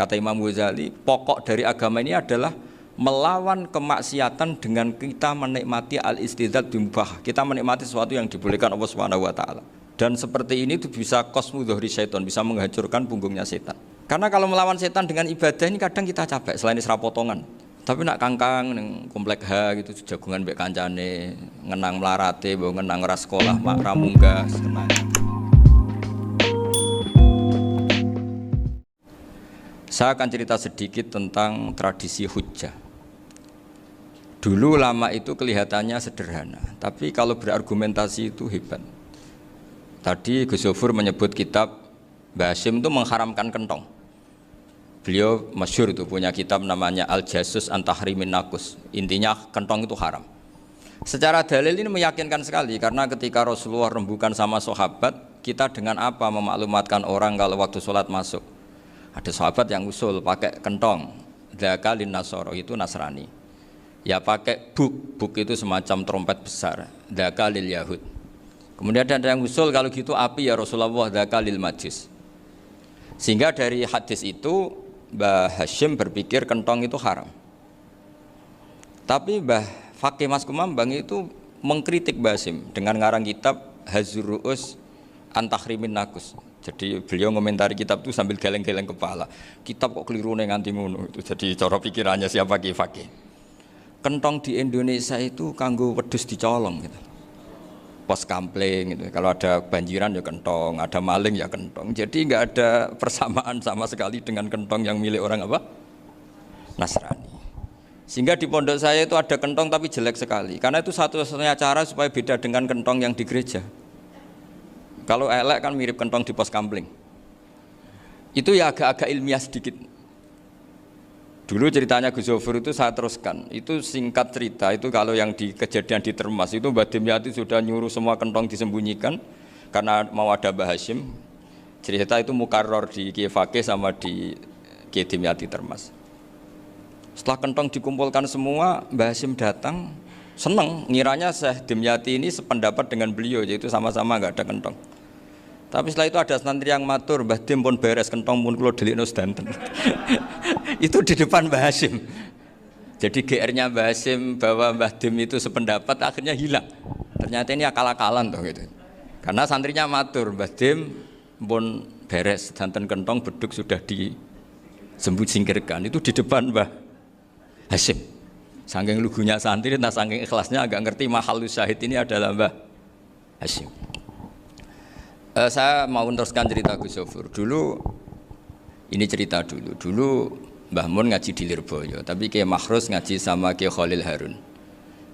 Kata Imam Ghazali, pokok dari agama ini adalah melawan kemaksiatan dengan kita menikmati al-istidzad bimubah. Kita menikmati sesuatu yang dibolehkan Allah Subhanahu wa taala. Dan seperti ini itu bisa qasmu dhuhri syaitan, bisa menghancurkan punggungnya setan. Karena kalau melawan setan dengan ibadah ini kadang kita capek selain isra potongan. Tapi nak kangkang ning komplek H gitu jagungan mbek kancane, ngenang melarate, mbok ngenang ora sekolah, mak ra munggah, tenang. Saya akan cerita sedikit tentang tradisi hujjah. Dulu ulama itu kelihatannya sederhana, tapi kalau berargumentasi itu hebat. Tadi Gus Zofur menyebut kitab Mbah Hasyim itu mengharamkan kentong. Beliau masyhur itu punya kitab namanya Al-Jasus an Tahrimin Nakus. Intinya kentong itu haram. Secara dalil ini meyakinkan sekali karena ketika Rasulullah rembukan sama sahabat, kita dengan apa memaklumatkan orang kalau waktu sholat masuk? Ada sahabat yang usul pakai kentong, dzaka lin nasara itu Nasrani. Ya pakai buk itu semacam trompet besar, dzaka lil yahud. Kemudian ada yang usul kalau gitu api ya Rasulullah, dzaka lil majus. Sehingga dari hadis itu Mbah Hasyim berpikir kentong itu haram. Tapi Mbah Fakih Mas Kumambang itu mengkritik Mbah Hasyim dengan ngarang kitab Hazur Ru'us an Tahrimin Nakus. Jadi beliau komentari kitab itu sambil geleng-geleng kepala. Kitab kok keliru nganti ngono itu. Jadi cara pikirannya siapa Ki Fakih. Kentong di Indonesia itu kanggo wedhus dicolong gitu. Pos kampling gitu. Kalau ada banjiran ya kentong, ada maling ya kentong. Jadi enggak ada persamaan sama sekali dengan kentong yang milik orang apa? Nasrani. Sehingga di pondok saya itu ada kentong tapi jelek sekali. Karena itu satu-satunya cara supaya beda dengan kentong yang di gereja. Kalau elek kan mirip kentong di pos kampling. Itu ya agak-agak ilmiah sedikit. Dulu ceritanya Gus Zofur itu saya teruskan. Itu singkat cerita, itu kalau yang di kejadian di Termas itu Mbah Dimyati sudah nyuruh semua kentong disembunyikan karena mau ada Mbah Hasyim. Cerita itu mukarrar di Kiai Fakih sama di Kiai Dimyati Termas. Setelah kentong dikumpulkan semua, Mbah Hasyim datang, senang, ngiranya Syekh Dimyati ini sependapat dengan beliau, yaitu sama-sama enggak ada kentong. Tapi setelah itu ada santri yang matur, Mbah Dim pun beres kentong pun kula delikno sedanten. Itu di depan Mbah Hasyim. Jadi GR-nya Mbah Hasyim bahwa Mbah Dim itu sependapat akhirnya hilang. Ternyata ini akal-akalan toh gitu. Karena santrinya matur, Mbah Dim pun beres sedanten kentong beduk sudah disingkirkan. Itu di depan Mbah Hasyim. Saking lugunya santri, nah saking ikhlasnya agak ngerti mahalus syahid ini adalah Mbah Hasyim. Saya mau meneruskan cerita Gus Zofur. Dulu Mbah Mun ngaji di Lirboyo, tapi Kiai Makhrus ngaji sama Kiai Khalil Harun.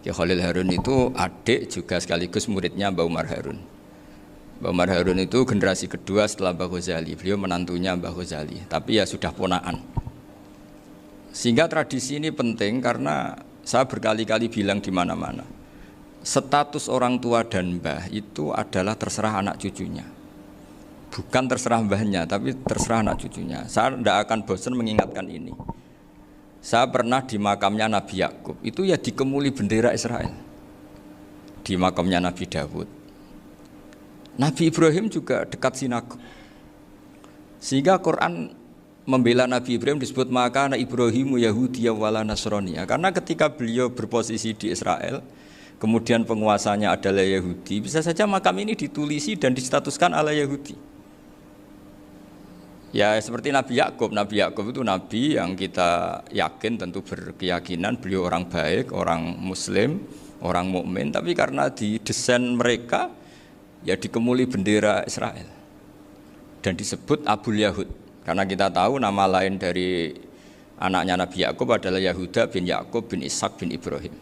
Kiai Khalil Harun itu adik juga sekaligus muridnya Mbah Umar Harun. Mbah Umar Harun itu generasi kedua setelah Mbah Ghazali. Beliau menantunya Mbah Ghazali, tapi ya sudah ponaan. Sehingga tradisi ini penting karena saya berkali-kali bilang di mana-mana. Status orang tua dan mbah itu adalah terserah anak cucunya. Bukan terserah mbahnya, tapi terserah anak cucunya. Saya tidak akan bosan mengingatkan ini. Saya pernah di makamnya Nabi Yakub, itu ya dikemuli bendera Israel. Di makamnya Nabi Dawud. Nabi Ibrahim juga dekat sinagog. Sehingga Quran membela Nabi Ibrahim disebut maka anak Ibrahimu Yahudi wala Nasrani. Karena ketika beliau berposisi di Israel, kemudian penguasanya adalah Yahudi, bisa saja makam ini ditulisi dan distatuskan ala Yahudi. Ya seperti Nabi Yakub. Nabi Yakub itu nabi yang kita yakin tentu berkeyakinan beliau orang baik, orang muslim, orang mukmin, tapi karena di desain mereka ya dikemuli bendera Israel dan disebut Abul Yahud. Karena kita tahu nama lain dari anaknya Nabi Yakub adalah Yahuda bin Yakub bin Ishak bin Ibrahim.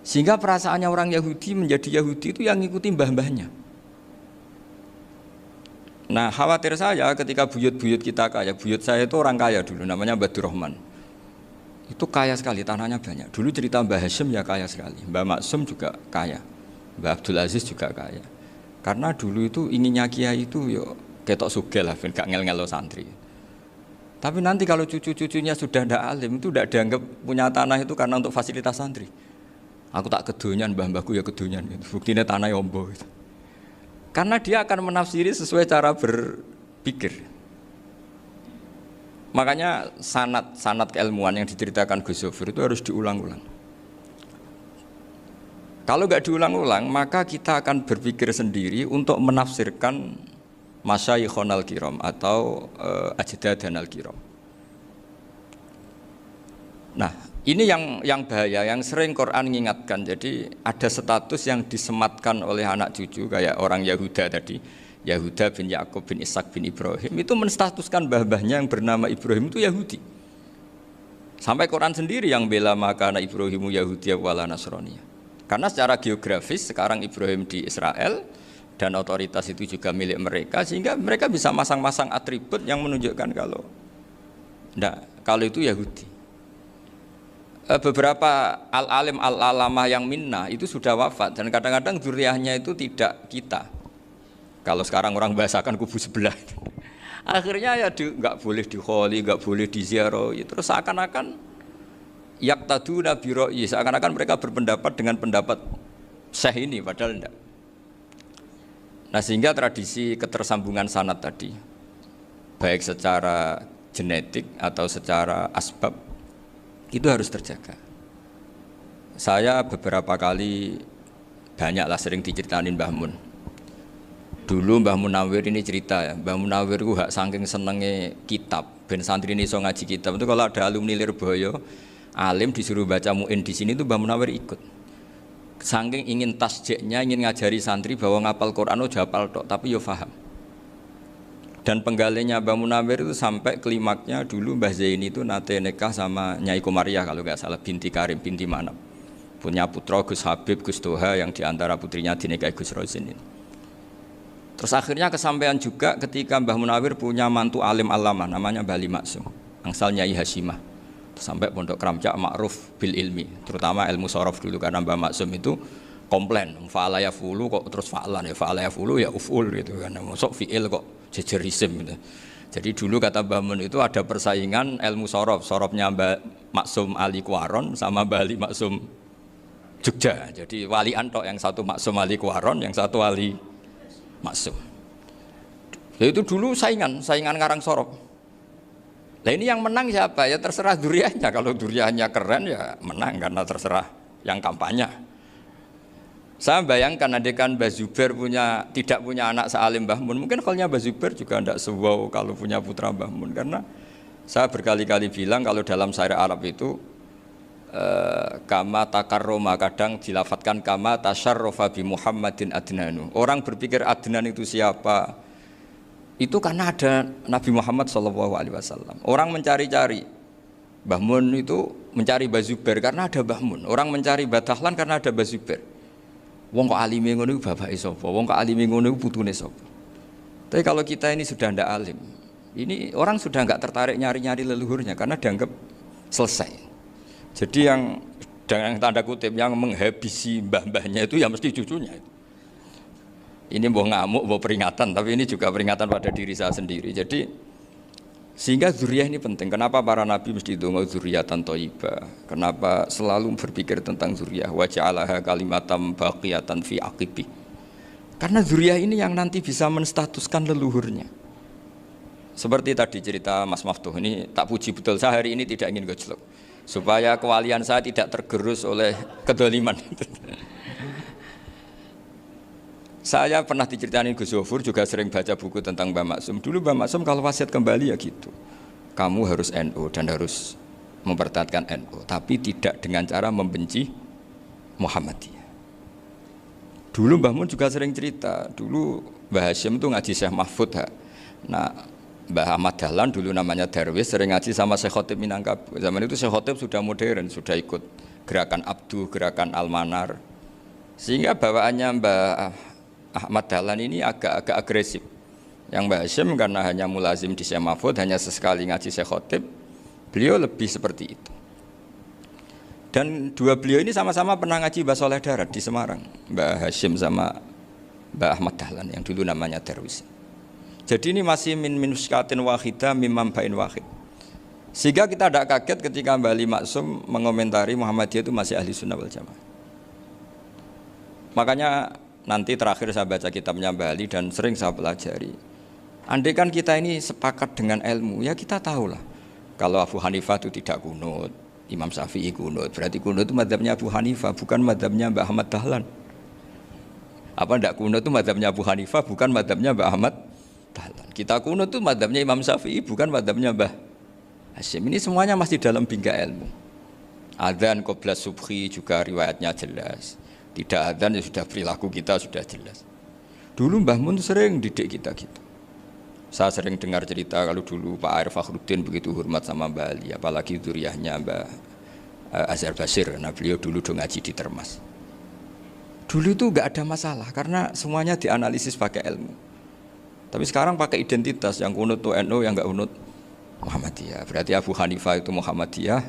Sehingga perasaannya orang Yahudi menjadi Yahudi itu yang ngikuti mbah-mbahnya. Nah khawatir saya ketika buyut-buyut kita kaya, buyut saya itu orang kaya dulu, namanya Badur Rahman. Itu kaya sekali, tanahnya banyak. Dulu cerita Mbah Hasyim ya kaya sekali, Mbah Maksum juga kaya, Mbah Abdul Aziz juga kaya. Karena dulu itu inginnya kiai itu yo ketok sugih lah, gak ngel-ngelo santri. Tapi nanti kalau cucu-cucunya sudah ndak alim, itu tidak dianggap punya tanah itu karena untuk fasilitas santri. Aku tak kedonyan, mbah-mbahku ya kedonyan gitu. Buktinya tanah yombo gitu. Karena dia akan menafsiri sesuai cara berpikir. Makanya sanad keilmuan yang diceritakan Gus Zofir itu harus diulang-ulang. Kalau nggak diulang-ulang, maka kita akan berpikir sendiri untuk menafsirkan masyayikhonal kiram atau ajdadanal kiram. Nah, ini yang bahaya, yang sering Quran mengingatkan. Jadi ada status yang disematkan oleh anak cucu kayak orang Yahuda tadi, Yahuda bin Yakub bin Ishak bin Ibrahim itu menstatuskan mbah-mbahnya yang bernama Ibrahim itu Yahudi. Sampai Quran sendiri yang bela maka anak Ibrahimu Yahudi wala Nasrani. Karena secara geografis sekarang Ibrahim di Israel dan otoritas itu juga milik mereka, sehingga mereka bisa masang-masang atribut yang menunjukkan kalau itu Yahudi. Beberapa al-alim al-alamah yang minnah itu sudah wafat dan kadang-kadang zuriyahnya itu tidak kita. Kalau sekarang orang bahasakan kubu sebelah. Akhirnya ya nggak boleh dikholi, nggak boleh diziarah. Terus seakan-akan yaktaduna bi ra'yi, seakan-akan mereka berpendapat dengan pendapat syekh ini, padahal tidak. Nah, sehingga tradisi ketersambungan sanad tadi, baik secara genetik atau secara asbab, itu harus terjaga. Saya beberapa kali banyaklah sering diceritain Mbah Mun. Dulu Mbah Munawir ini cerita ya, Mbah Munawir itu saking senenge kitab, ben santri ini iso ngaji kitab. Itu kalau ada alumni Lirboyo, alim disuruh baca muin di sini itu Mbah Munawir ikut. Saking ingin tasjeknya, ingin ngajari santri bahwa ngapal Quran itu hafal tok, tapi yo paham. Dan penggalinya Mbah Munawir itu sampai klimaknya dulu Mbah Zaini itu nate nikah sama Nyai Komariah kalau nggak salah, binti Karim, binti Manap. Punya putra Gus Habib, Gus Toha yang diantara putrinya dinikahi Gus Rozin ini. Terus akhirnya kesampaian juga ketika Mbah Munawir punya mantu alim alamah namanya Bali Maksum, angsal Nyai Hasyimah. Sampai pondok Kramcak ma'ruf bil ilmi, terutama ilmu sorof dulu karena Mbah Maksum itu komplain, fa'ala ya fulu kok terus fa'alan ya, fa'ala ya fulu ya uf'ul gitu kan, masuk fi'il kok jejer isim gitu. Jadi dulu kata Mbah Mun itu ada persaingan ilmu sorofnya Mbah Maksum Ali Kuaron sama Mbah Ali Maksum Jogja. Jadi walian tok, yang satu Maksum Ali Kuaron, yang satu Ali Maksum. Ya itu dulu saingan ngarang sorof. Nah ini yang menang siapa? Ya terserah duriannya. Kalau duriannya keren ya menang karena terserah yang kampanye. Saya bayangkan adekan Mbah Zubair tidak punya anak sealim Mbah Mun, mungkin kalnya Mbah Zubair juga tidak sewow kalau punya putra Mbah Mun. Karena saya berkali-kali bilang kalau dalam syair Arab itu kama takarroma, kadang dilafatkan kama tasyarrofa bi Muhammadin adnanu. Orang berpikir Adnan itu siapa? Itu karena ada Nabi Muhammad SAW. Orang mencari-cari Mbah Mun itu mencari Mbah Zubair karena ada Mbah Mun. Orang mencari Mbah Dahlan karena ada Mbah Zubair. Wong kok alime ngono iku bapake sapa? Wong kok alime ngono iku putune sapa? Tapi kalau kita ini sudah ndak alim, ini orang sudah nggak tertarik nyari-nyari leluhurnya karena dianggap selesai. Jadi yang dengan tanda kutip yang menghabisi mbah-mbahnya itu ya mesti cucunya. Ini mau ngamuk, mau peringatan, tapi ini juga peringatan pada diri saya sendiri. Jadi sehingga zuriyah ini penting. Kenapa para nabi mesti donga zuriyatan thayyibah? Kenapa selalu berpikir tentang zuriyah? Wa ja'alaha kalimatam baqiyatan fi aqibi. Karena zuriyah ini yang nanti bisa menstatuskan leluhurnya. Seperti tadi cerita Mas Maftuh, ini tak puji betul, saya hari ini tidak ingin gojlok supaya kewalian saya tidak tergerus oleh kedoliman. Saya pernah diceritain Gus Zofur, juga sering baca buku tentang Mbah Maksum. Dulu Mbah Maksum kalau wasiat kembali ya gitu, kamu harus NU dan harus mempertahankan NU, tapi tidak dengan cara membenci Muhammadiyah. Dulu Mbah Mun juga sering cerita, dulu Mbah Hashim itu ngaji Syekh Mahfud. Nah, Mbah Ahmad Dahlan dulu namanya Darwis sering ngaji sama Syekh Khotib Minangkabau. Zaman itu Syekh Khotib sudah modern, sudah ikut gerakan Abdu, gerakan Almanar. Sehingga bawaannya Mbah Ahmad Dahlan ini agak agresif. Yang Mbah Hashim karena hanya mulazim di Syekh Mahfud, hanya sesekali ngaji Syekh Khotib, beliau lebih seperti itu. Dan dua beliau ini sama-sama pernah ngaji Mbah Soleh Darat di Semarang, Mbah Hashim sama Mbah Ahmad Dahlan yang dulu namanya Darwis. Jadi ini masih min minuskatin wahidah mimam bain wahid. Sehingga kita tidak kaget ketika Mbah Ali Maksum mengomentari Muhammadiyah itu masih ahli sunnah wal jamaah. Makanya nanti terakhir saya baca kitabnya Mbah Ali dan sering saya pelajari. Andai kan kita ini sepakat dengan ilmu, ya kita tahulah Kalau Abu Hanifah itu tidak kunut, Imam Syafi'i kunut. Berarti kunut itu mazhabnya Abu Hanifah, bukan mazhabnya Mbah Ahmad Dahlan. Apa ndak kunut itu mazhabnya Abu Hanifah, bukan mazhabnya Mbah Ahmad Dahlan. Kita kunut itu mazhabnya Imam Syafi'i, bukan mazhabnya Mbah Hasyim. Ini semuanya masih dalam bingkai ilmu. Adzan qobla subhi juga riwayatnya jelas. Tidak adzan ya sudah perilaku kita sudah jelas. Dulu Mbah Mun sering didik kita gitu. Saya sering dengar cerita kalau dulu Pak Air Fakhruddin begitu hormat sama Mbah Ali, apalagi dzurriyyahnya Mbah Azhar Basir. Nah beliau dulu do ngaji di Termas. Dulu itu enggak ada masalah karena semuanya dianalisis pakai ilmu. Tapi sekarang pakai identitas, yang kunut itu NU, yang enggak kunut Muhammadiyah. Berarti Abu Hanifah itu Muhammadiyah,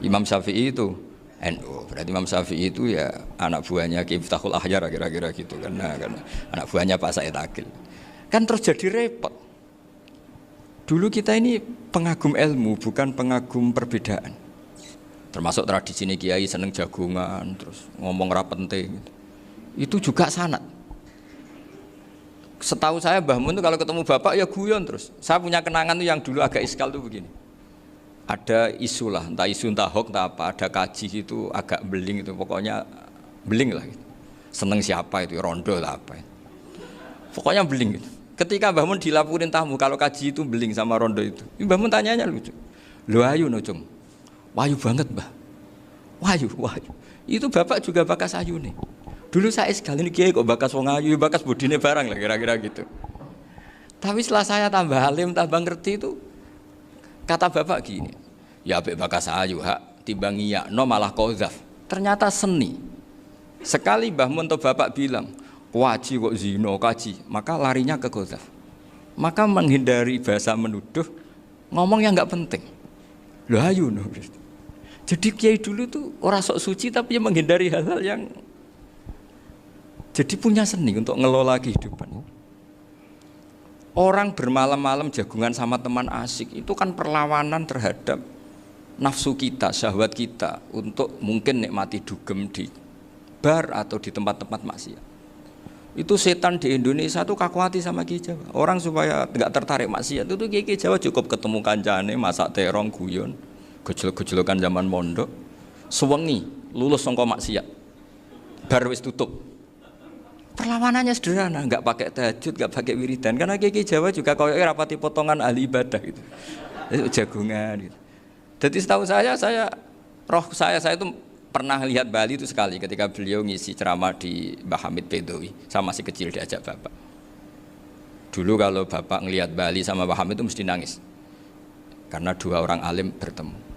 Imam Syafi'i itu NU. Berarti Imam Syafi'i itu ya anak buahnya Ki Miftahul Ahyar kira-kira gitu kan. Nah, kan anak buahnya Pak Said Akil. Kan terus jadi repot. Dulu kita ini pengagum ilmu, bukan pengagum perbedaan. Termasuk tradisi ini kiai seneng jagungan, terus ngomong ra penting. Itu juga sanad. Setahu saya Mbah Mun itu kalau ketemu bapak ya guyon terus. Saya punya kenangan tuh yang dulu agak iskal tuh begini. Ada isu lah, entah isu entah hoax entah apa, ada kaji itu agak beling itu, pokoknya beling lah gitu. Seneng siapa itu, rondo lah apa. Pokoknya beling gitu. Ketika Mbah Mun dilaporin tamu kalau kaji itu beling sama rondo itu, Mbah Mun tanyanya lucu. Lho ayu no cung. Wahyu banget Mbah. Wahyu. Itu bapak juga bakas ayu nih. Dulu saya sekali ini kiai kok bakas wong ayu, bakas bodine barang lah kira-kira gitu. Tapi setelah saya tambah alim, tambah ngerti itu, kata bapak gini, ya apik bakas ayu hak timbang iya no malah qadzaf. Ternyata seni. Sekali Mbah Mun atau bapak bilang, waji kok zino kaji, maka larinya ke qadzaf. Maka menghindari bahasa menuduh, ngomong yang enggak penting. Lho ayu no. Jadi kiai dulu tuh orang sok suci tapi menghindari hal-hal yang jadi punya seni untuk ngelola kehidupan. Orang bermalam-malam jagungan sama teman asik itu kan perlawanan terhadap nafsu kita, syahwat kita untuk mungkin nikmati dugem di bar atau di tempat-tempat maksiat. Itu setan di Indonesia tuh kakuati sama Ki Jawa. Orang supaya enggak tertarik maksiat itu Ki Jawa cukup ketemu kancane masak terong guyon, gejol-gejolokan zaman mondok, sewengi lulus saka maksiat. Bar wis tutup. Perlawanannya sederhana, enggak pakai tahajud, enggak pakai wiridan karena Ki Jawa juga koyoke rapati potongan ahli ibadah gitu. Itu jagungan gitu. Jadi setahu saya itu pernah lihat Bali itu sekali ketika beliau ngisi ceramah di Mbah Hamid Bedowi. Saya masih kecil diajak bapak. Dulu kalau bapak ngelihat Bali sama Mbah Hamid itu mesti nangis. Karena dua orang alim bertemu.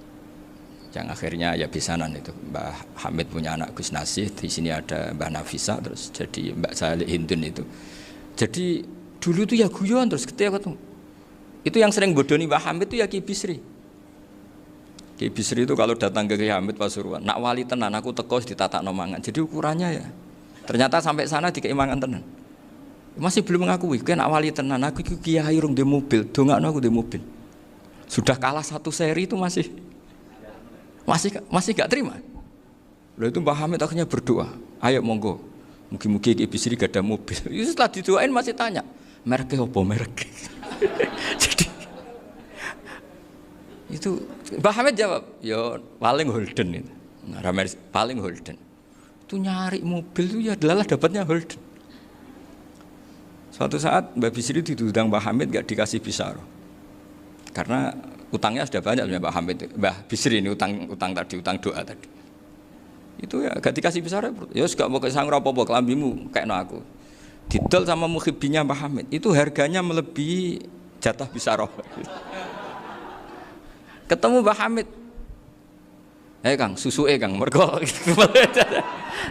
Yang akhirnya ya bisanan itu. Mbah Hamid punya anak Gus Nasih, di sini ada Mbah Nafisa, terus jadi Mbak Salih Hindun itu. Jadi dulu itu ya guyon terus ketika ketemu. Itu yang sering bodoni Mbah Hamid itu ya Ki Bisri. Ki Bisri itu kalau datang ke Ki Hamid Pasuruan, nak wali tenan aku teko ditatakno mangan. Jadi ukurannya ya. Ternyata sampai sana dikei mangan tenan. Masih belum mengakui, kan nak wali tenan aku iki kiai rung di mobil, dongakno aku di mobil. Sudah kalah satu seri itu masih gak terima. Lalu itu Mbah Hamid akhirnya berdoa, ayo monggo, mugi-mugi Ki Bisri gak ada mobil. Itu setelah didoain masih tanya, mereknya apa merek? Jadi itu Mbah Hamid jawab, ya paling Holden itu. Nah, paling Holden. Itu nyari mobil itu ya adalah dapatnya Holden. Suatu saat Mbah Bisri diundang Mbah Hamid gak dikasih bisyarah. Karena utangnya sudah banyak Mbah Hamid, Mbah Bisri ini utang doa tadi. Itu ya gak dikasih bisyarah. Ya gak mau kesang apa-apa kelambimu kayak aku. Didol sama mukhibbinya Mbah Hamid. Itu harganya melebihi jatah bisyarah. Ketemu Mbah Hamid, Kang, susu Kang, mergo.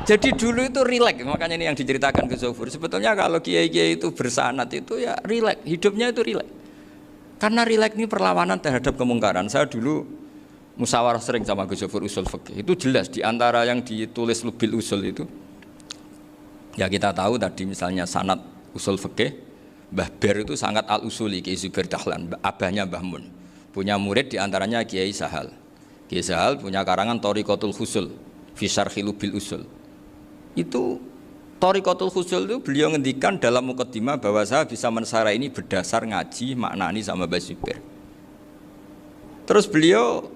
Jadi dulu itu rileks, makanya ini yang diceritakan ke Zofur. Sebetulnya kalau kiai-kiai itu bersanad itu ya rileks, hidupnya itu rileks. Karena rileks ini perlawanan terhadap kemungkaran. Saya dulu musyawarah sering sama Gus Zofur usul fikih. Itu jelas di antara yang ditulis Lubil Usul itu. Ya kita tahu tadi misalnya sanad usul fikih, Mbah Ber itu sangat al-usuli Kiai Zubair Dahlan, abahnya Mbah Mun. Punya murid diantaranya Kiai Sahal. Kiai Sahal punya karangan Thariqatul Husul fi Syarhi Lubil Usul. Itu Thariqatul Husul itu beliau ngendikan dalam mukaddimah bahwa saya bisa mensyarah ini berdasar ngaji maknani sama Mbah Zubair. Terus beliau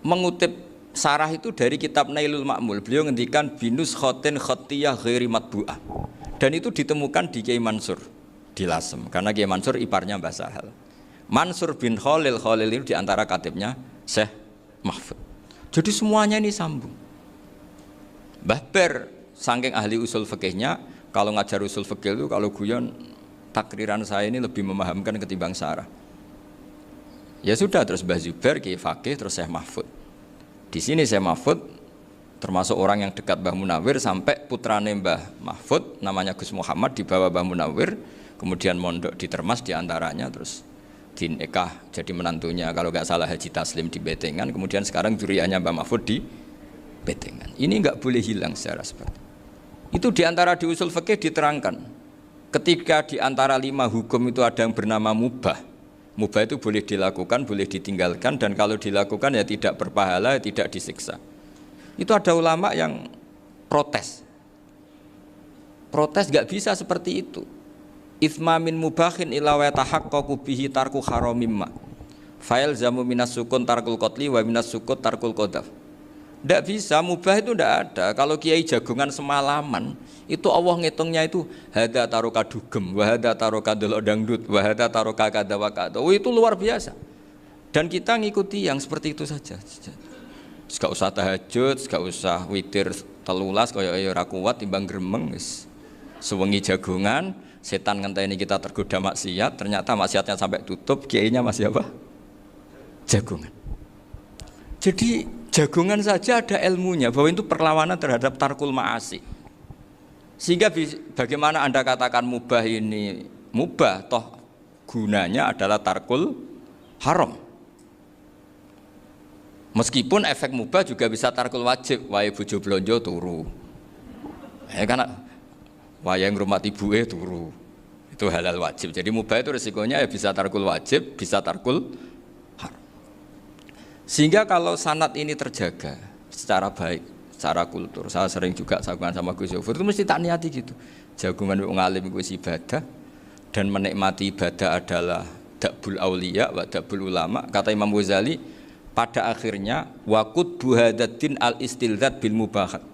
mengutip sarah itu dari kitab Nailul Ma'mul. Beliau ngendikan binus khotin khotiyah ghairi matbu'ah. Dan itu ditemukan di Kiai Mansur di Lasem. Karena Kiai Mansur iparnya Mbah Sahal. Mansur bin Khalil itu diantara katibnya Syekh Mahfud. Jadi semuanya ini sambung. Mbah Ber saking ahli usul fikihnya, kalau ngajar usul fikih itu kalau guyon takriran saya ini lebih memahamkan ketimbang sarah. Ya sudah, terus Mbah Zubair Kiai Fakih, terus Syekh Mahfud. Di sini Syekh Mahfud termasuk orang yang dekat Mbah Munawir, sampai putrane Mbah Mahfud namanya Gus Muhammad dibawa Mbah Munawir, kemudian mondok di Termas diantaranya, terus dinikah jadi menantunya kalau nggak salah Haji Taslim di Betengan, kemudian sekarang juriannya Mbah Mahfud di Betengan. Ini nggak boleh hilang secara seperti itu. Diantara di usul fikih diterangkan, ketika diantara 5 hukum itu ada yang bernama mubah. Mubah itu boleh dilakukan, boleh ditinggalkan, dan kalau dilakukan ya tidak berpahala, tidak disiksa. Itu ada ulama yang protes. Protes nggak bisa seperti itu. Itsma min mubahin ila wa tahaqqaqu bihi tarku haramimma. Fa'il zamu minas sukun tarkul qatli wa minas sukut tarkul qadaf. Tidak bisa, mubah itu tidak ada. Kalau kiai jagongan semalaman, itu Allah ngitungnya itu hada taroka dugem, wahada taroka delok dangdut, wahada taroka kada wakada. Oh, itu luar biasa. Dan kita ngikuti yang seperti itu saja. Gak usah tahajud, gak usah witir telulas, kaya ora kuat timbang gremeng. Sewengi jagongan, setan ngenteni kita tergoda maksiat, ternyata maksiatnya sampai tutup, kiainya masih apa? Jagongan. Jadi jagongan saja ada ilmunya bahwa itu perlawanan terhadap tarkul ma'asi. Sehingga bagaimana Anda katakan mubah ini mubah, toh gunanya adalah tarkul haram. Meskipun efek mubah juga bisa tarkul wajib, wae bojo blonjo turu. Karena wae ngrumati ibuke turu. Itu halal wajib. Jadi mubah itu resikonya ya bisa tarkul wajib, bisa tarkul haram. Sehingga kalau sanad ini terjaga secara baik, secara kultur, saya sering juga sakuan sama Gus Yofur, itu mesti tak niati gitu. Jagungan wong alim iku ibadah, dan menikmati ibadah adalah dakbul auliya wa dakbul ulama. Kata Imam Ghazali, pada akhirnya waqud buhadatin al istilzat bil mubahat.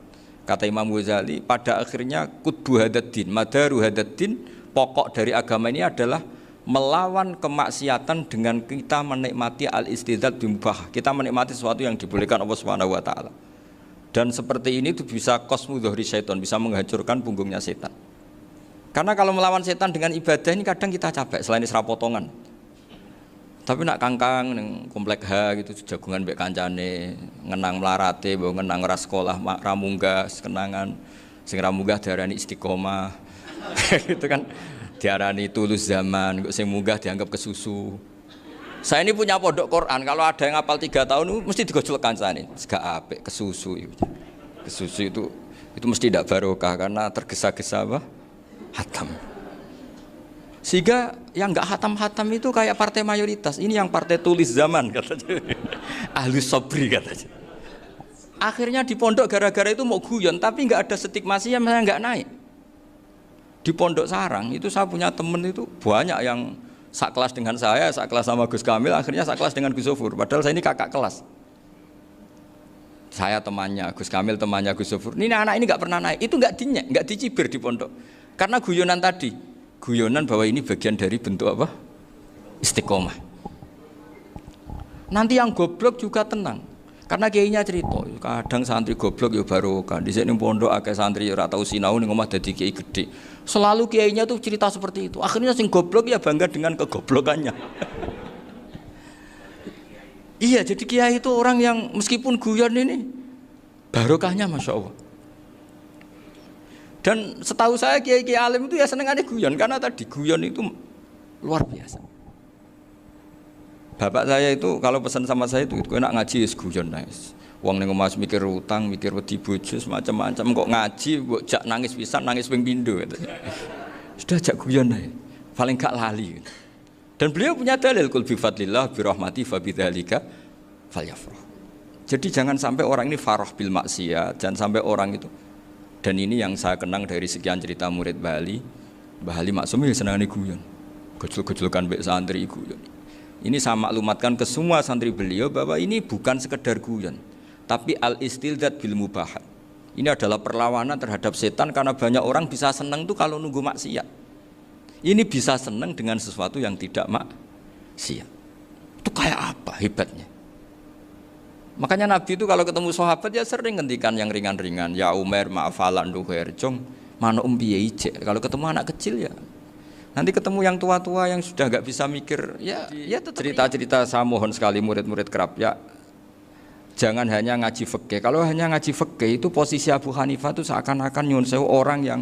Kata Imam Ghazali, pada akhirnya qutbu hadatin, madaru hadatin, pokok dari agama ini adalah melawan kemaksiatan dengan kita menikmati al-istidzat bimubah. Kita menikmati sesuatu yang dibolehkan Allah Subhanahu wa taala. Dan seperti ini itu bisa qasmu dhuhri syaitan, bisa menghancurkan punggungnya setan. Karena kalau melawan setan dengan ibadah ini kadang kita capek selain isra potongan. Tapi nak kangkang ning komplek H gitu jagungan mbek kancane, ngenang melarate, mbok ngenang ora sekolah ra munggah, kenangan sing ra munggah diarani istiqomah. Gitu kan. Diarani tulus zaman, kok sing munggah dianggap kesusu. Saya ini punya pondok Quran, kalau ada yang hafal 3 tahun mesti digojlok kancane. Gak apik kesusu itu. Kesusu itu mesti tidak barokah karena tergesa-gesa apa? Hatam. Sehingga yang enggak hatam-hatam itu kayak partai mayoritas. Ini yang partai tulis zaman katanya. Ahli sobri katanya. Akhirnya di pondok gara-gara itu mau guyon, tapi enggak ada stigmasi yang enggak naik. Di Pondok Sarang itu saya punya temen itu banyak yang sekelas dengan saya, sekelas sama Gus Kamil, akhirnya sekelas dengan Gus Sofur. Padahal saya ini kakak kelas. Saya temannya, Gus Kamil temannya Gus Sofur. Ini anak ini nggak pernah naik, itu nggak dinyek, nggak dicibir di pondok. Karena guyonan tadi, guyonan bahwa ini bagian dari bentuk apa? Istiqomah. Nanti yang goblok juga tenang. Karena kiainya cerita, kadang santri goblok ya barokah. Di sini pondok akeh santri ora tau sinau ning omah dadi kiai gede. Selalu kiainya tuh cerita seperti itu. Akhirnya sing goblok ya bangga dengan kegoblokannya. Iya, jadi kiai itu orang yang meskipun guyon ini barokahnya Masya Allah. Dan setahu saya kiai-kiai alim itu ya senengannya guyon, karena tadi guyon itu luar biasa. Bapak saya itu kalau pesan sama saya itu enak ngaji wis guyon nice. Wong ning omah mikir utang, mikir wedi bojo macam-macam, kok ngaji mbok jak nangis pisan, nangis ping pindho gitu. Sudah jak guyon ae. Paling gak lali. Dan beliau punya dalil kul bi fadlillah bi rahmati fa bidzalika falyafrah. Jadi jangan sampai orang ini farah bil maksiat, jangan sampai orang itu. Dan ini yang saya kenang dari sekian cerita murid Bali. Mbah Ali Maksum ya senengane guyon. Gojlok-gojlokan mbek santri guyon. Ini saya maklumatkan ke semua santri beliau bahwa ini bukan sekedar guyon, tapi al-istildad bil mubahat. Ini adalah perlawanan terhadap setan karena banyak orang bisa senang tuh kalau nunggu maksiat. Ini bisa senang dengan sesuatu yang tidak maksiat. Itu kayak apa hebatnya? Makanya Nabi itu kalau ketemu sahabat ya sering ngendikan yang ringan-ringan. Ya Umar ma'afalan duher jong mana piye ije. Kalau ketemu anak kecil ya. Nanti ketemu yang tua-tua yang sudah nggak bisa mikir, ya cerita-cerita saya mohon sekali murid-murid kerap ya, jangan hanya ngaji fikih. Kalau hanya ngaji fikih itu posisi Abu Hanifah itu seakan-akan nyun sewu orang yang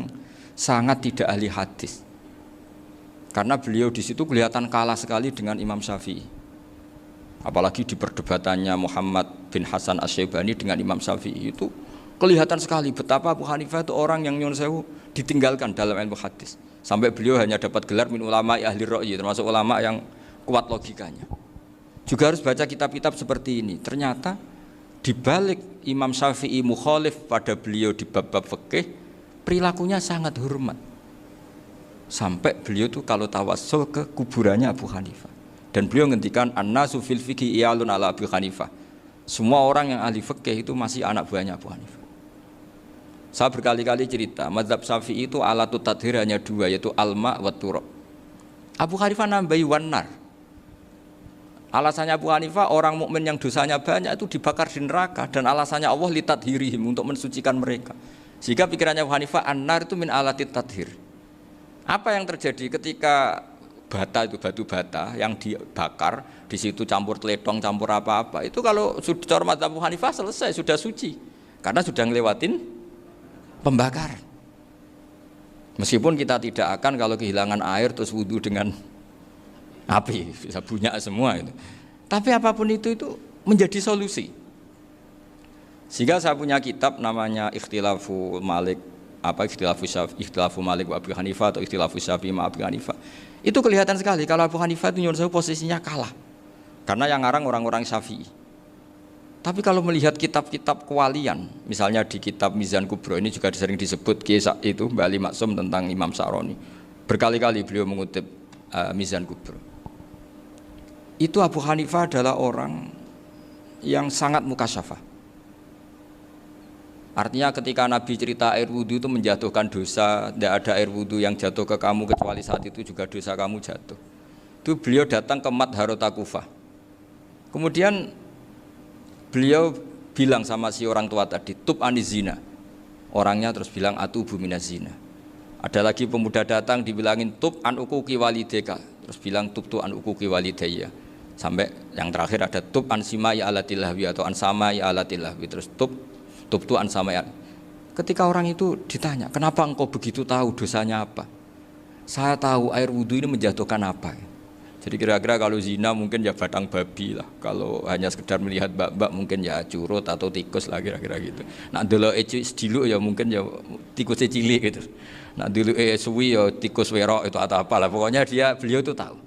sangat tidak ahli hadis. Karena beliau di situ kelihatan kalah sekali dengan Imam Syafi'i. Apalagi di perdebatannya Muhammad bin Hasan Asy-Syaibani dengan Imam Syafi'i itu kelihatan sekali betapa Abu Hanifah itu orang yang nyun sewu ditinggalkan dalam ilmu hadis. Sampai beliau hanya dapat gelar min ulama ahli ra'yi, termasuk ulama yang kuat logikanya. Juga harus baca kitab-kitab seperti ini. Ternyata di balik Imam Syafi'i mukhalif pada beliau di bab-bab fikih, perilakunya sangat hormat. Sampai beliau itu kalau tawassul ke kuburannya Abu Hanifah. Dan beliau ngendikan an-nasu fil fiqhi iyalun ala Abu Hanifah. Semua orang yang ahli fikih itu masih anak buahnya Abu Hanifah. Saya berkali-kali cerita, mazhab Syafi'i itu alatut tadhir hanya dua, yaitu alma wa turab. Abu Hanifah nambahi wanar. Alasannya Abu Hanifah orang mukmin yang dosanya banyak itu dibakar di neraka, dan alasannya Allah litadhirihim, untuk mensucikan mereka. Sehingga pikirannya Abu Hanifah an-nar itu min alatit tadhir. Apa yang terjadi ketika bata itu batu bata yang dibakar, di situ campur teletong, campur apa-apa, itu kalau sudah mazhab Abu Hanifah selesai, sudah suci, karena sudah ngelewatin pembakaran. Meskipun kita tidak akan kalau kehilangan air terus wudhu dengan api, bisa bunyak semua itu. Tapi apapun itu menjadi solusi. Sehingga saya punya kitab namanya Ikhtilafu Malik, Ikhtilafu Malik wa Abu Hanifah atau Ikhtilafu Syafi'i ma Abu Hanifah. Itu kelihatan sekali kalau Abu Hanifah itu nyuruh posisinya kalah. Karena yang ngarang orang-orang Syafi'i. Tapi kalau melihat kitab-kitab kewalian, misalnya di kitab Mizan Kubro ini juga sering disebut kisah itu Mbak Ali Maksum tentang Imam Sa'roni. Berkali-kali beliau mengutip Mizan Kubro. Itu Abu Hanifah adalah orang yang sangat mukasyafah. Artinya ketika Nabi cerita air wudhu itu menjatuhkan dosa, tidak ada air wudhu yang jatuh ke kamu kecuali saat itu juga dosa kamu jatuh. Itu beliau datang ke Madharota Kufah. Kemudian beliau bilang sama si orang tua tadi, tub anizina. Orangnya terus bilang atubu minazina. Ada lagi pemuda datang dibilangin tub an ukuki walideka, terus bilang tub tu an ukuki walidayya. Sampai yang terakhir ada tub an sima ya alatilahwi atau an sama ya alatilahwi, terus tub tu an sama ya. Ketika orang itu ditanya, kenapa engkau begitu tahu dosanya apa? Saya tahu air wudhu ini menjatuhkan apa. Jadi kira-kira kalau zina mungkin ya batang babi lah. Kalau hanya sekedar melihat mbak-mbak mungkin ya curut atau tikus lah kira-kira gitu. Nak delok diluk ya mungkin ya tikus cilik gitu. Nak delok suwi ya tikus werok itu atau apalah. Pokoknya beliau itu tahu.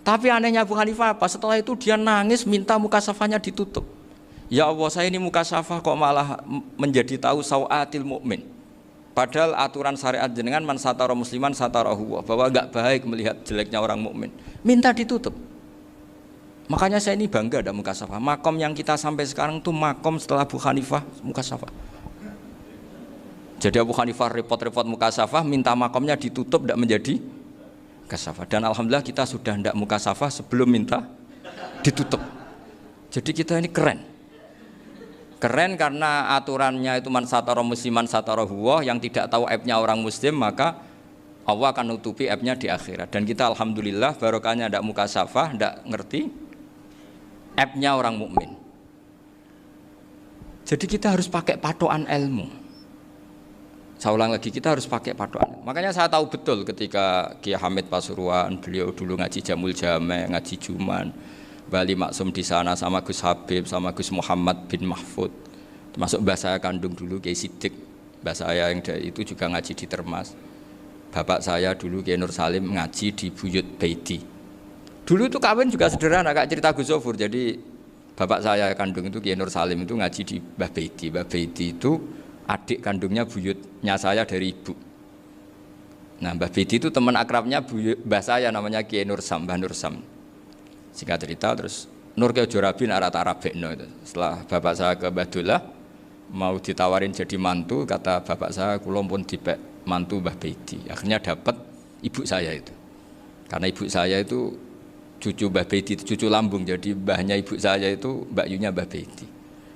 Tapi anehnya Abu Hanifah apa? Setelah itu dia nangis minta mukasafahnya ditutup. Ya Allah, saya ini mukasafah kok malah menjadi tahu sawatil mukmin. Padahal aturan syariat jenengan man satara musliman satarahu, bahwa enggak baik melihat jeleknya orang mukmin. Minta ditutup. Makanya saya ini bangga ada mukasafah. Makom yang kita sampai sekarang tuh makom setelah Abu Hanifah mukasafah. Jadi Abu Hanifah repot-repot mukasafah, minta makomnya ditutup tidak menjadi mukasafah. Dan alhamdulillah kita sudah tidak mukasafah sebelum minta ditutup. Jadi kita ini keren. Keren karena aturannya itu man satara musliman satara huwa, yang tidak tahu aibnya orang muslim maka Allah akan nutupi aibnya di akhirat. Dan kita alhamdulillah barokahnya tidak mukasafah, tidak ngerti aibnya orang mukmin. Jadi kita harus pakai patokan ilmu. Saya ulang lagi, kita harus pakai patokan. Makanya saya tahu betul ketika Kiai Hamid Pasuruan, beliau dulu ngaji Jamul Jame, ngaji Juman, Bali Maksum di sana sama Gus Habib, sama Gus Muhammad bin Mahfud, termasuk mbah saya kandung dulu Kiai Sidik, mbah saya yang itu juga ngaji di Termas. Bapak saya dulu Kiai Nur Salim ngaji di Buyut Baiti. Dulu itu kawin juga sederhana, kayak cerita Gus Sofur. Jadi bapak saya kandung itu Kiai Nur Salim itu ngaji di Mbah Baiti. Mbah Baiti itu adik kandungnya buyutnya saya dari ibu. Nah Mbah Baiti itu teman akrabnya mbah saya namanya Kiai Nur Sam, Mbah Nur Sam. Singkat cerita terus Nur ke Jorabi arah Arabekno itu. Setelah bapak saya ke Badullah mau ditawarin jadi mantu, kata bapak saya kula pun dipek mantu Mbah Beidi. Akhirnya dapat ibu saya itu. Karena ibu saya itu cucu Mbah Beidi, cucu lambung. Jadi mbahnya ibu saya itu Mbak Yunya Mbah Beidi.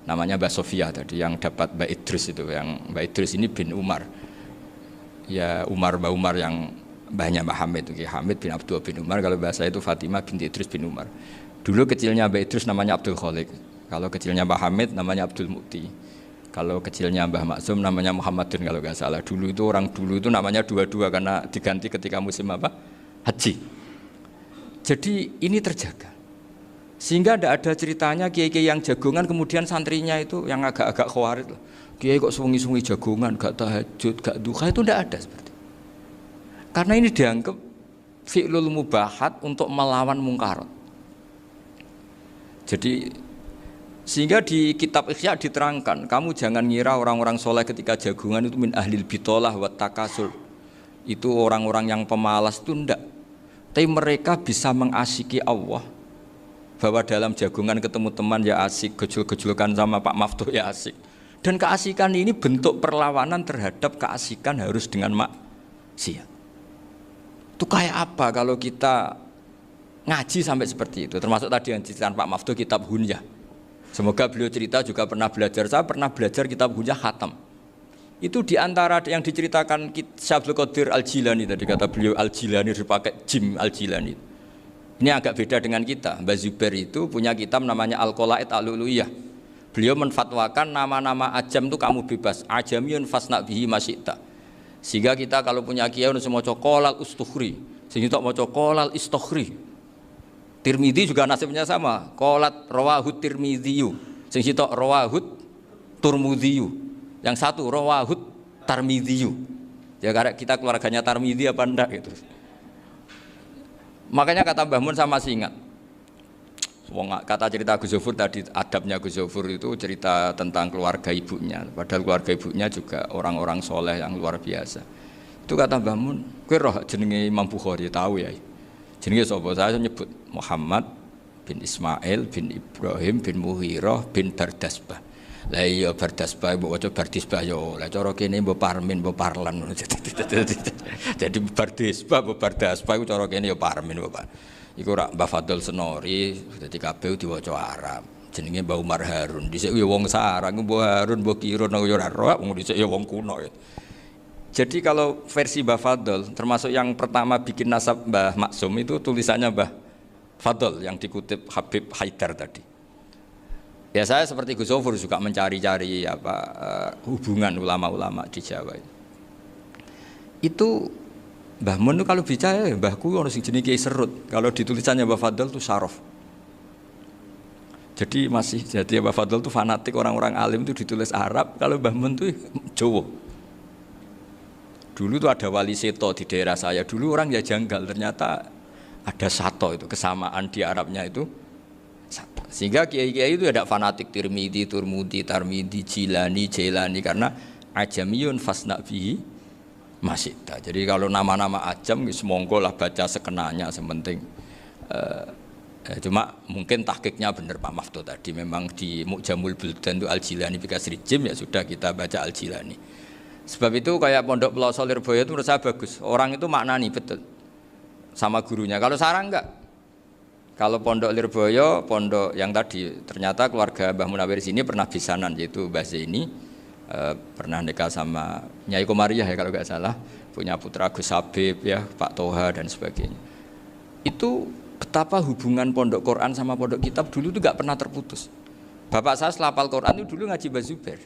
Namanya Mbah Sofia tadi yang dapat Mbak Idris itu. Yang Mbak Idris ini bin Umar. Ya Umar Mbah Umar yang mbahnya Mbah Hamid itu. Hamid bin Abdul bin Umar. Kalau bahasa itu Fatimah binti Idris bin Umar. Dulu kecilnya Mbah Idris namanya Abdul Khalik. Kalau kecilnya Mbah Hamid namanya Abdul Mukti. Kalau kecilnya Mbah Maksum namanya Muhammadun kalau nggak salah. Dulu itu orang dulu itu namanya dua-dua karena diganti ketika musim apa? Haji. Jadi ini terjaga. Sehingga tidak ada ceritanya kiai-kiai yang jagongan kemudian santrinya itu yang agak-agak khawarit. Kiai kok sungi-sungi jagongan, gak tahajud, gak duha, itu tidak ada seperti. Karena ini dianggap fi'lul mubahat untuk melawan mungkarat. Jadi sehingga di kitab Ihya diterangkan, kamu jangan ngira orang-orang soleh ketika jagungan itu min ahlil bitolah wa takasul. Itu orang-orang yang pemalas itu enggak. Tapi mereka bisa mengasyiki Allah. Bahwa dalam jagungan ketemu teman ya asik, gejul-gejulkan sama Pak Maftuh ya asik. Dan keasikan ini bentuk perlawanan terhadap keasikan harus dengan maksiat. Itu kayak apa kalau kita ngaji sampai seperti itu, termasuk tadi yang diceritakan Pak Maftuh kitab Hunyah. Semoga beliau cerita juga pernah belajar. Saya pernah belajar kitab Hunyah khatam. Itu diantara yang diceritakan Syekh Abdul Qadir Al-Jilani tadi kata beliau Al-Jilani dipakai Jim Al-Jilani. Ini agak beda dengan kita. Mbah Zubair itu punya kitab namanya Al-Qalaid Al-Luluyah. Beliau menfatwakan nama-nama ajam itu kamu bebas. Ajamiyun fasna bihi masyita. Sehingga kita kalau punya kiai harus mau qolal ustukhri, sehingga mau qolal istukhri. Tirmidzi juga nasibnya sama. Qolat rawahut Tirmidziyu. Sing sitok rawahut Turmudziyu. Yang satu rawahut Tarmidziyu. Ya karena kita keluarganya Tarmidzi apa enggak gitu. Makanya kata Mbah Mun sama masih ingat. Kata cerita Gus Zofur tadi, adabnya Gus Zofur itu cerita tentang keluarga ibunya. Padahal keluarga ibunya juga orang-orang soleh yang luar biasa. Itu kata Mbah Mun, kowe roh jenenge Imam Bukhari tahu ya. Jenenge sapa? Saya nyebut Muhammad bin Ismail bin Ibrahim bin Muhirah bin Bardasbah. Lah iya Bardasbah mbok waca Bardisbah yo. Lah cara kene mbok Parmin mbok Parlan. Jadi Bardisbah mbok Bardasbah iku cara kene yo Parmin mbok. Iku rak Mbah Fadl Senori dadi kabeh diwaca Arab. Jenenge Mbah Umar Harun. Dhisik yo wong sarang Mbah Harun mbok kira nang yo ora roh, wong dhisik yo wong kuno. Jadi kalau versi Mbah Fadl, termasuk yang pertama bikin nasab Mbah Maksum itu tulisannya Mbah Fadl yang dikutip Habib Haidar tadi. Ya saya seperti Gus Zofur juga mencari-cari hubungan ulama-ulama di Jawa. Itu Mbah Mun kalau bicara mbahku ono sing jenenge Kiai Serut. Kalau ditulisannya Mbah Fadl itu Syaraf. Jadi Mbah Fadl itu fanatik orang-orang alim itu ditulis Arab, kalau Mbah Mun itu Jawa. Dulu itu ada wali seto di daerah saya. Dulu orang ya janggal, ternyata ada sato itu, kesamaan di Arabnya itu sato. Sehingga kiai-kiai itu ada fanatik Tirmidzi, Turmudi, Tarmidi, Jilani, Jailani karena ajamiyun fasna bihi masyita. Jadi kalau nama-nama ajam semonggo lah baca sekenanya sementing. Cuma mungkin tahqiqnya benar Pak Maftuh tadi, memang di Mu'jamul Buldan itu Al-Jilani bikasri jim, ya sudah kita baca Al-Jilani. Sebab itu kayak Pondok Pelosok Lirboyo itu menurut saya bagus. Orang itu maknani betul sama gurunya. Kalau sarang enggak. Kalau Pondok Lirboyo, pondok yang tadi ternyata keluarga Mbah Munawir sini pernah bisanan, yaitu Mbah Zaini pernah nikah sama Nyai Komariah ya kalau enggak salah, punya putra Gus Habib ya, Pak Toha dan sebagainya. Itu betapa hubungan pondok Quran sama pondok kitab dulu itu enggak pernah terputus. Bapak saya setelah hafal Quran itu dulu ngaji Mbah Zubair.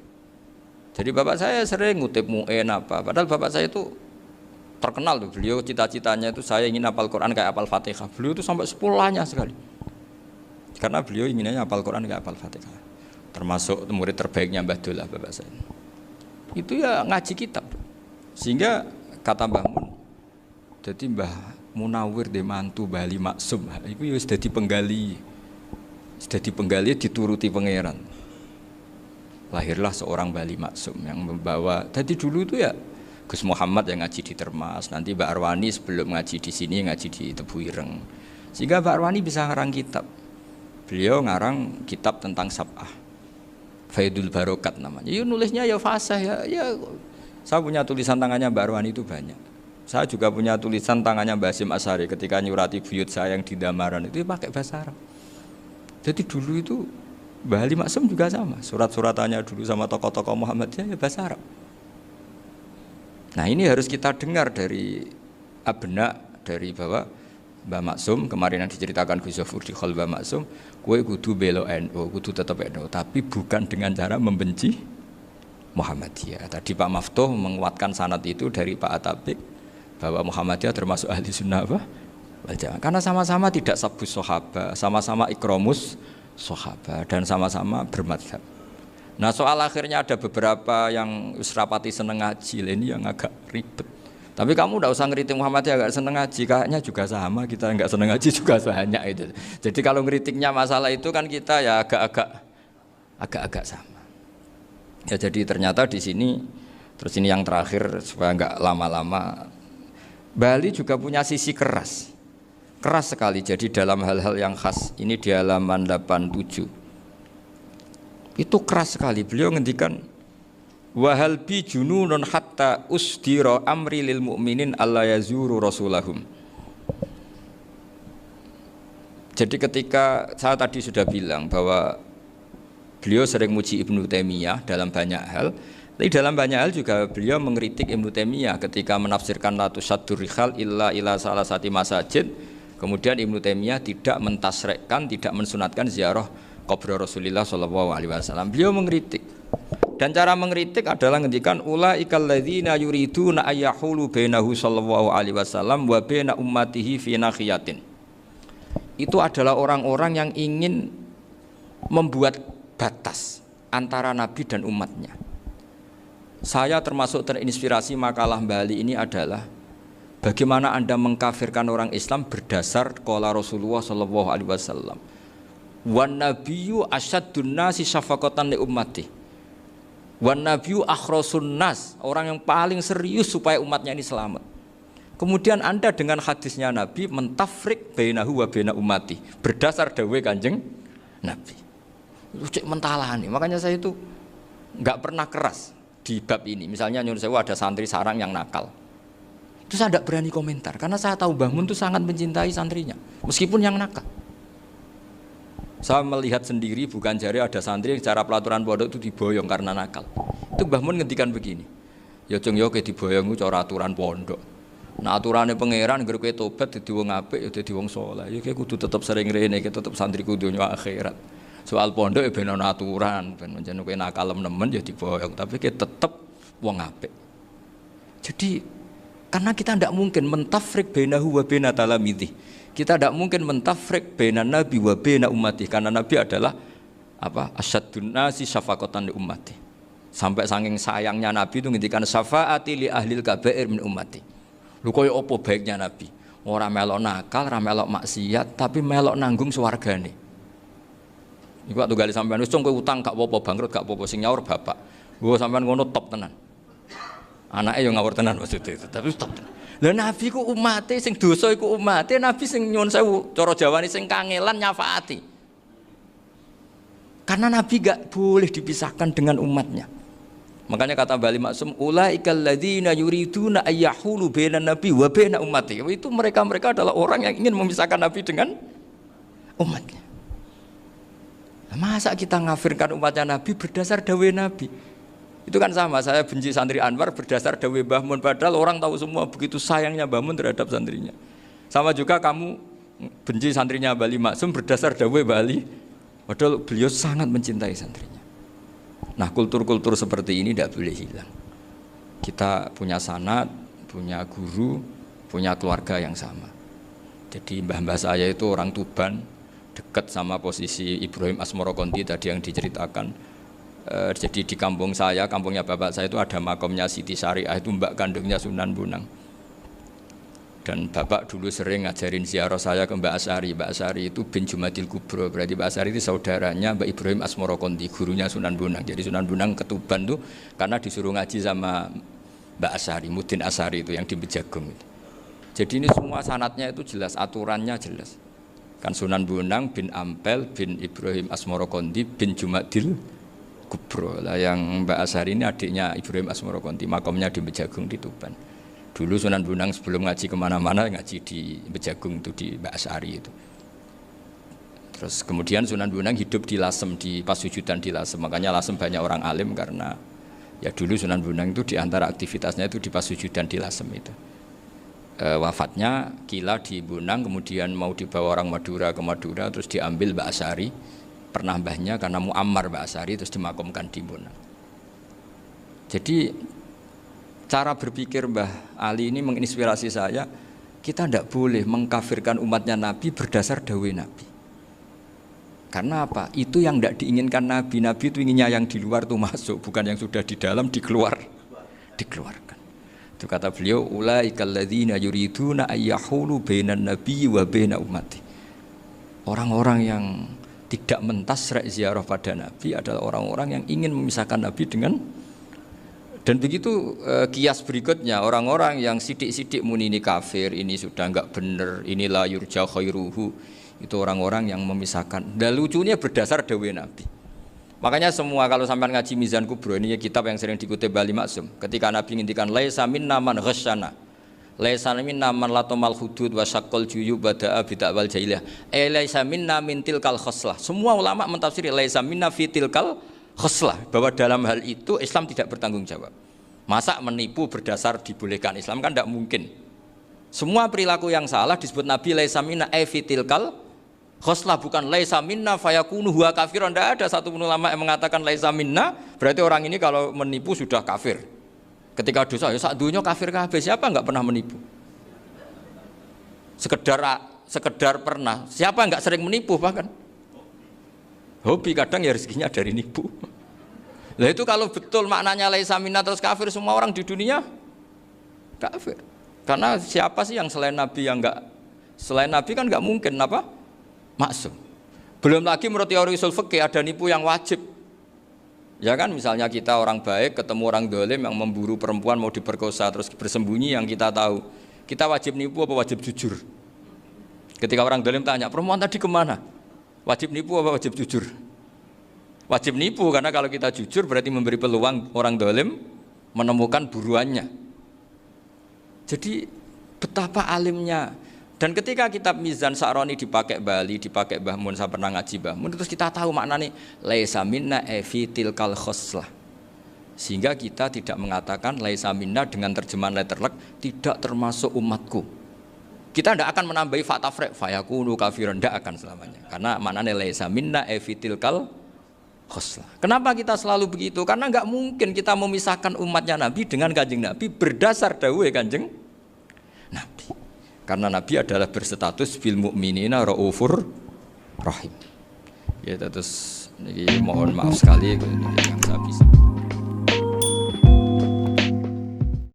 Jadi bapak saya sering ngutip mu'en apa, padahal bapak saya itu terkenal tuh, beliau cita-citanya itu saya ingin hafal Quran kayak hafal Fatihah. Beliau itu sampai 10 sekali. Karena beliau inginnya hafal Quran kayak hafal Fatihah. Termasuk murid terbaiknya Mbah Dullah bapak saya. Itu ya ngaji kitab. Sehingga kata Mbah Mun, jadi Mbah Munawir de mantu Bali Maksum, itu ya sudah dipenggali. Sudah dipenggali dituruti pangeran. Lahirlah seorang Bali Maksum yang membawa. Tadi dulu itu ya Gus Muhammad yang ngaji di Termas, nanti Mbak Arwani sebelum ngaji di sini ngaji di Tebu Ireng. Sehingga Mbak Arwani bisa ngarang kitab. Beliau ngarang kitab tentang sab'ah, Faidul Barokat namanya. Ya nulisnya ya fasih ya. Saya punya tulisan tangannya Mbak Arwani itu banyak. Saya juga punya tulisan tangannya Mbak Hasyim Asy'ari ketika nyurati buyut saya yang di Damaran itu pakai bahasa Arab. Jadi dulu itu Mbah Ali Maksum juga sama, surat-suratannya dulu sama tokoh-tokoh Muhammadiyah ya bahasa Arab. Nah ini harus kita dengar dari abna, dari bahwa Mbah Maksum kemarin yang diceritakan Gus Zafur di Khol Mbah Maksum, kue kudu belo NU, kudu tetap NU, tapi bukan dengan cara membenci Muhammadiyah. Tadi Pak Maftuh menguatkan sanad itu dari Pak Atabik bahwa Muhammadiyah termasuk ahli sunnah apa? Karena sama-sama tidak sabus sahabat, sama-sama ikromus sahabat dan sama-sama bermadhab. Nah soal akhirnya ada beberapa yang rapati seneng ngaji ini yang agak ribet. Tapi kamu tidak usah ngeritik Muhammadiyah agak seneng ngaji, kayaknya juga sama kita nggak seneng ngaji juga banyak itu. Jadi kalau ngeritiknya masalah itu kan kita ya agak-agak sama. Ya jadi ternyata di sini terus ini yang terakhir supaya nggak lama-lama, Bali juga punya sisi keras sekali. Jadi dalam hal-hal yang khas ini di halaman 87 itu keras sekali. Beliau ngendikan wahal bi jununun hatta usdira amri lil mu'minin alla yazuru rasulahum. Jadi ketika saya tadi sudah bilang bahwa beliau sering muji Ibnu Taimiyah dalam banyak hal, tapi dalam banyak hal juga beliau mengkritik Ibnu Taimiyah ketika menafsirkan la tusaddur rihal illa ila salasati masajid. Kemudian Ibnu Taimiyah tidak mentasrekkan, tidak mensunatkan ziarah kubur Rasulullah sallallahu alaihi wasallam. Beliau mengkritik. Dan cara mengkritik adalah ngendikan ulaikal ladzina yuriduna ayyahulu bainahu sallallahu alaihi wasallam wa baina ummatihi fi nakhiyatin. Itu adalah orang-orang yang ingin membuat batas antara Nabi dan umatnya. Saya termasuk terinspirasi makalah Bali ini adalah bagaimana Anda mengkafirkan orang Islam berdasar qala Rasulullah sallallahu alaihi wasallam. Wan nabiyyu asyaddun nasi syafaqatan li ummati. Wan nabiyyu akhrasun nas, orang yang paling serius supaya umatnya ini selamat. Kemudian Anda dengan hadisnya Nabi mentafrik bainahu wa baina ummati berdasar dawuh Kanjeng Nabi. Itu cek mentalani. Makanya saya itu enggak pernah keras di bab ini. Misalnya nyuruh saya ada santri sarang yang nakal. Itu saya tidak berani komentar karena saya tahu Mbah Mun itu sangat mencintai santrinya meskipun yang nakal. Saya melihat sendiri bukan jari ada santri cara pelaturan pondok itu diboyong karena nakal. Itu Mbah Mun ngendikan begini. Ya cung yo ke diboyong itu cara aturan pondok. Nah aturannya pangeran ngger kowe tobat dadi wong apik ya dadi wong saleh. Ya kowe kudu tetep sering rene, kowe tetep santri kudu donya akhirat. Soal pondok ya ben ana aturan, ben menjen kowe nakal nemen ya diboyong, tapi kowe tetep wong apik. Jadi karena kita tidak mungkin mentafrik bainahu wa baina talamidhi. Kita tidak mungkin mentafrik baina nabi wa baina ummati karena nabi adalah apa? Asyaddun nasi syafaqatan li ummati. Sampai saking sayangnya nabi itu ngendikan syafaati li ahlil kabair min ummati. Lho koyo apa baiknya nabi? Ora melok nakal, ora melok maksiat, tapi melok nanggung swargane. Iku waktu gali sampean wis kowe utang gak apa-apa, bangkrut gak apa-apa, sing nyaur bapak. Gua sampean ngono top tenan. Anaknya yang ngawur tenan maksudnya itu, tapi stop. Lah Nabi ku umate sing dosa iku umate, Nabi sing nyuwun sewu, cara Jawane sing kangelan nyafaati. Karena Nabi gak boleh dipisahkan dengan umatnya. Makanya kata Bali Maksum, ulaikal ladzina yuriduna ayyahulu bainan nabi wa baina ummati. Itu mereka adalah orang yang ingin memisahkan Nabi dengan umatnya. Masa kita ngafirkan umatnya Nabi berdasar dawuh Nabi? Itu kan sama, saya benci santri Anwar berdasar dawuh Mbah Mun, padahal orang tahu semua begitu sayangnya Mbah Mun terhadap santrinya. Sama juga kamu benci santrinya Bali Maksum berdasar dawuh Bali, padahal beliau sangat mencintai santrinya. Nah kultur-kultur seperti ini tidak boleh hilang. Kita punya sanad, punya guru, punya keluarga yang sama. Jadi mbah-mbah saya itu orang Tuban, dekat sama posisi Ibrahim Asmorokonti tadi yang diceritakan. Jadi di kampung saya, kampungnya bapak saya itu ada makomnya Siti Syariah, itu mbak kandungnya Sunan Bonang. Dan bapak dulu sering ngajarin ziarah saya ke Mbak Asy'ari. Mbak Asy'ari itu bin Jumadil Kubro, berarti Mbak Asy'ari itu saudaranya Mbak Ibrahim Asmorokonti, gurunya Sunan Bonang. Jadi Sunan Bonang ke Tuban tuh karena disuruh ngaji sama Mbak Asy'ari, Mudin Asy'ari itu yang di Bejagung itu. Jadi ini semua sanatnya itu jelas, aturannya jelas. Kan Sunan Bonang bin Ampel bin Ibrahim Asmorokondi bin Jumadil Kubro. Lah yang Mbak Asari ini adiknya Ibrahim Asmorokondi, makamnya di Bejagung di Tuban. Dulu Sunan Bonang sebelum ngaji kemana-mana ngaji di Bejagung itu di Mbak Asari itu. Terus kemudian Sunan Bonang hidup di Lasem, di Pasujudan di Lasem. Makanya Lasem banyak orang alim karena ya dulu Sunan Bonang itu di antara aktivitasnya itu di Pasujudan di Lasem itu. Wafatnya kila di Bonang, kemudian mau dibawa orang Madura ke Madura, terus diambil Mbak Asari, pernah mbahnya karena Muammar Mbak Asari, terus dimakamkan di Bonang. Jadi cara berpikir Mbah Ali ini menginspirasi saya. Kita tidak boleh mengkafirkan umatnya Nabi berdasar dawai Nabi. Karena apa? Itu yang tidak diinginkan Nabi. Nabi itu inginnya yang di luar itu masuk, bukan yang sudah di dalam dikeluarkan. Itu kata beliau, ulaikal ladzina yuriduna ayyahulu bainan nabiyyi wa baina ummati. Orang-orang yang tidak mentasra' ziarah pada Nabi adalah orang-orang yang ingin memisahkan Nabi dengan. Dan begitu kias berikutnya, orang-orang yang sidik-sidik muni ini kafir, ini sudah enggak benar, ini la yurja khairuhu, itu orang-orang yang memisahkan. Dan lucunya berdasar dawai Nabi. Makanya semua kalau sampai ngaji Mizan Kubro, ini kitab yang sering dikutip Bali Maksum, ketika Nabi ngintikan laisa minna man ghasyana, laisa minna man latamal hudud wa syaqqal juyub bada'a bid'awal jahiliyah, laisa minna min tilkal khoslah. Semua ulama mentafsiri laisa minna fi tilkal khoslah, bahwa dalam hal itu Islam tidak bertanggung jawab. Masa menipu berdasar dibolehkan Islam, kan tidak mungkin. Semua perilaku yang salah disebut Nabi laisa minna fi tilkal khoslah, bukan laisa minna fayakunu huwa kafirun. Tidak ada satu ulama yang mengatakan laisa minna berarti orang ini kalau menipu sudah kafir. Ketika dosa ya sak dunya kafir kabeh. Siapa enggak pernah menipu? Sekedar pernah. Siapa enggak sering menipu bahkan? Hobi kadang ya rezekinya dari nipu. Lah itu kalau betul maknanya laisa minna terus kafir, semua orang di dunia kafir. Karena siapa sih yang selain Nabi yang enggak, selain Nabi kan enggak mungkin apa? Maksum. Belum lagi menurut teori usul fikih ada nipu yang wajib. Ya kan, misalnya kita orang baik ketemu orang dolim yang memburu perempuan mau diperkosa terus bersembunyi, yang kita tahu, kita wajib nipu apa wajib jujur? Ketika orang dolim tanya, perempuan tadi kemana? Wajib nipu apa wajib jujur? Wajib nipu, karena kalau kita jujur berarti memberi peluang orang dolim menemukan buruannya. Jadi betapa alimnya. Dan ketika kitab Mizan Sa'roni dipakai Bali, dipakai Mbah Mun, saya pernah ngaji Mbah Mun, terus kita tahu maknanya laisa minna fi tilkal khoslah. Sehingga kita tidak mengatakan laisa minna dengan terjemahan letterlek tidak termasuk umatku. Kita tidak akan menambahi fa tafriq fayakunu kafiran, tidak akan selamanya. Karena maknanya laisa minna fi tilkal khoslah. Kenapa kita selalu begitu? Karena enggak mungkin kita memisahkan umatnya Nabi dengan Kanjeng Nabi berdasar dawuh Kanjeng Nabi. Karena Nabi adalah berstatus bil mukminina raufur rahim. Ya terus ini mohon maaf sekali yang saya bisa.